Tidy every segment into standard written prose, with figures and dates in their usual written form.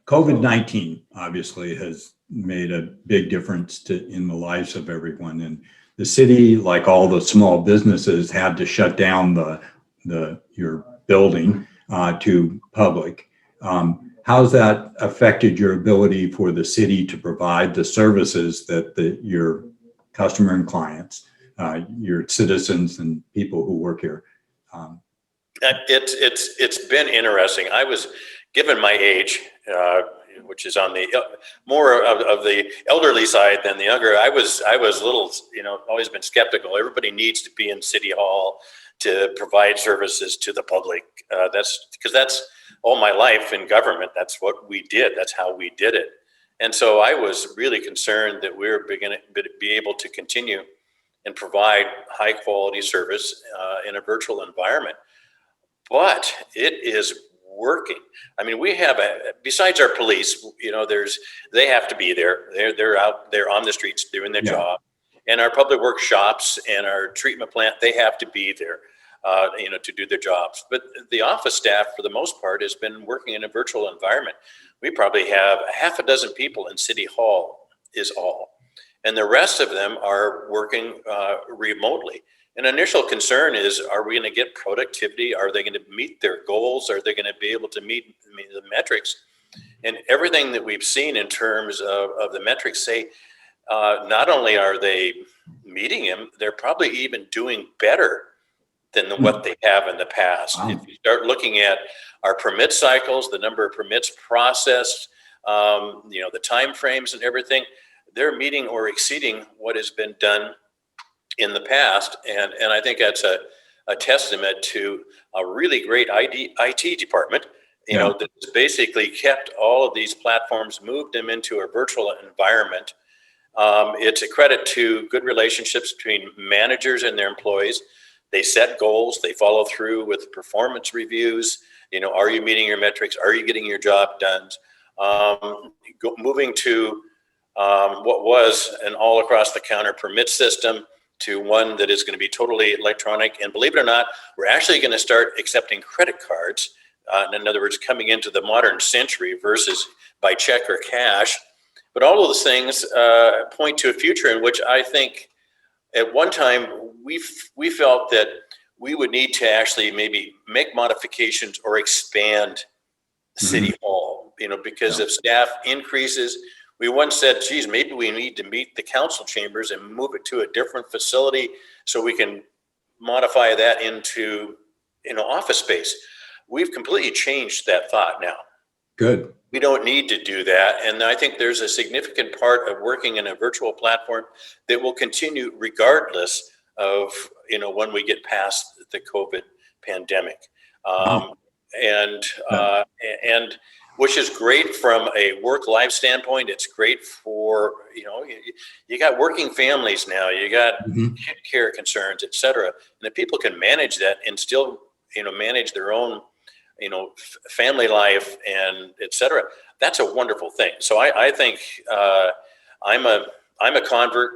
COVID-19 obviously has made a big difference in the lives of everyone. And the city, like all the small businesses, had to shut down your building to public. How's that affected your ability for the city to provide the services that your customer and clients, your citizens and people who work here? It's been interesting. I was, given my age, which is on the more of the elderly side than the younger, I was a little, always been skeptical. Everybody needs to be in City Hall to provide services to the public. That's all my life in government. That's what we did. That's how we did it. And so I was really concerned that we were beginning to be able to continue and provide high quality service in a virtual environment. But it is working. I mean, we have besides our police, they have to be there. They're out there on the streets doing their job. And our public works shops and our treatment plant, they have to be there, to do their jobs. But the office staff, for the most part, has been working in a virtual environment. We probably have a half a dozen people in City Hall is all. And the rest of them are working remotely. An initial concern is, are we going to get productivity? Are they going to meet their goals? Are they going to be able to meet the metrics? And everything that we've seen in terms of the metrics say, not only are they meeting them, they're probably even doing better than what they have in the past. Wow. If you start looking at our permit cycles, the number of permits processed, the time frames and everything, they're meeting or exceeding what has been done in the past. And I think that's a testament to a really great IT department, that has basically kept all of these platforms, moved them into a virtual environment. It's a credit to good relationships between managers and their employees. They set goals, they follow through with performance reviews. Are you meeting your metrics? Are you getting your job done? Moving to what was an all across the counter permit system to one that is going to be totally electronic. And believe it or not, we're actually going to start accepting credit cards. In other words, coming into the modern century versus by check or cash. But all of those things point to a future in which I think at one time we felt that we would need to actually maybe make modifications or expand City Hall, because of staff increases. We once said, geez, maybe we need to meet the council chambers and move it to a different facility so we can modify that into, office space. We've completely changed that thought now. Good. We don't need to do that. And I think there's a significant part of working in a virtual platform that will continue regardless of, when we get past the COVID pandemic. And which is great from a work-life standpoint. It's great for, you got working families now, you got care concerns, et cetera. And if people can manage that and still, manage their own, family life and et cetera, that's a wonderful thing. So I think I'm a convert,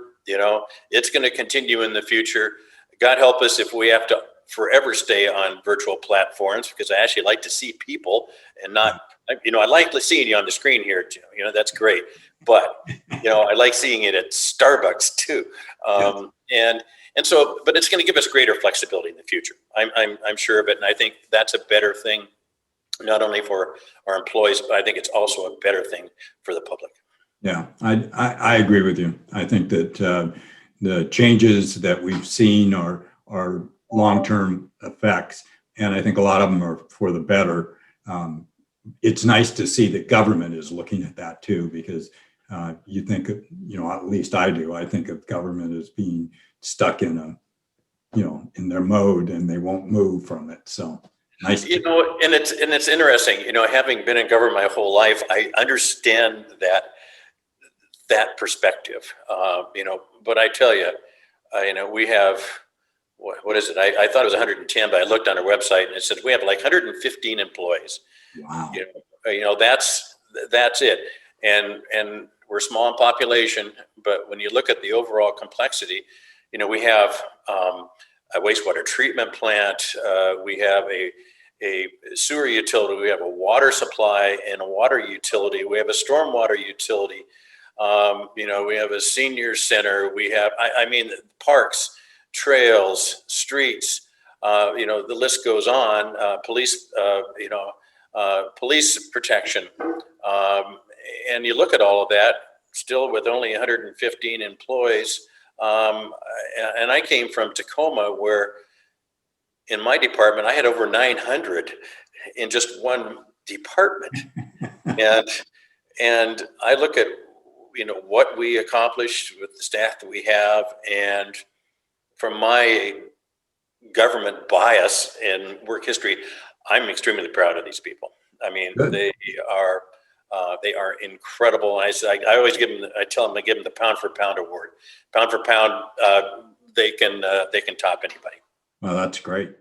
it's going to continue in the future. God help us if we have to forever stay on virtual platforms, because I actually like to see people and not, I like seeing you on the screen here too. That's great. But, I like seeing it at Starbucks too. And so, but it's going to give us greater flexibility in the future. I'm sure of it. And I think that's a better thing, not only for our employees, but I think it's also a better thing for the public. Yeah, I agree with you. I think that the changes that we've seen are long-term effects, and I think a lot of them are for the better. It's nice to see that government is looking at that too, because you think of, at least I do, I think of government as being stuck in in their mode and they won't move from it. So nice. And it's interesting, having been in government my whole life, I understand that perspective, but I tell you, we have, what is it? I thought it was 110, but I looked on our website and it said we have like 115 employees. Wow. That's it. And we're small in population, but when you look at the overall complexity, we have a wastewater treatment plant. We have a a sewer utility, we have a water supply and a water utility, we have a stormwater utility, we have a senior center, we have, I mean, parks, trails, streets, the list goes on, police, police protection. And you look at all of that, still with only 115 employees. And I came from Tacoma, where in my department, I had over 900 in just one department. and I look at, what we accomplished with the staff that we have, and from my government bias and work history, I'm extremely proud of these people. I mean, Good. they are incredible. I always I tell them I give them the pound for pound award. Pound for pound, they can top anybody. Well, that's great.